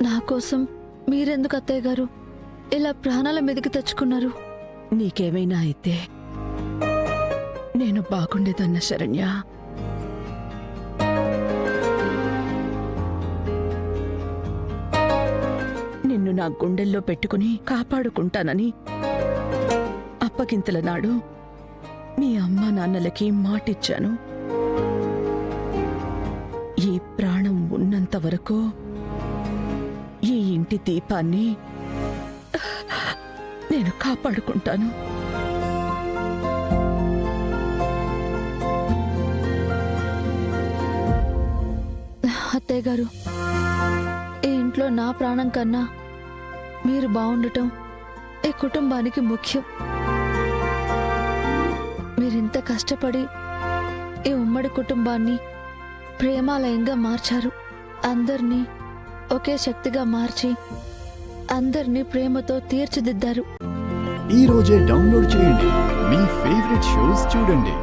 నా కోసం మీరెందుకు అత్తయ్య గారు ఇలా ప్రాణాల మీదకి తెచ్చుకున్నారు? నీకేమైనా అయితే నేను బాగుండేదన్న శరణ్య. నిన్ను నా గుండెల్లో పెట్టుకుని కాపాడుకుంటానని అప్పగింతల నాడు మీ అమ్మా నాన్నలకి మాటిచ్చాను. ఈ ప్రాణం ఉన్నంత వరకు ఈ ఇంటి దీపాన్ని నేను కాపాడుకుంటాను. అత్తయ్య గారు, ఈ ఇంట్లో నా ప్రాణం కన్నా మీరు బాగుండటం ఈ కుటుంబానికి ముఖ్యం. మీరింత కష్టపడి ఈ ఉమ్మడి కుటుంబాన్ని ప్రేమాలయంగా మార్చారు. అందరినీ ఒకే శక్తిగా మార్చి అందరినీ ప్రేమతో తీర్చిదిద్దారు. ఈ రోజే డౌన్లోడ్ చేయండి. మీ ఫేవరెట్ షోస్ చూడండి.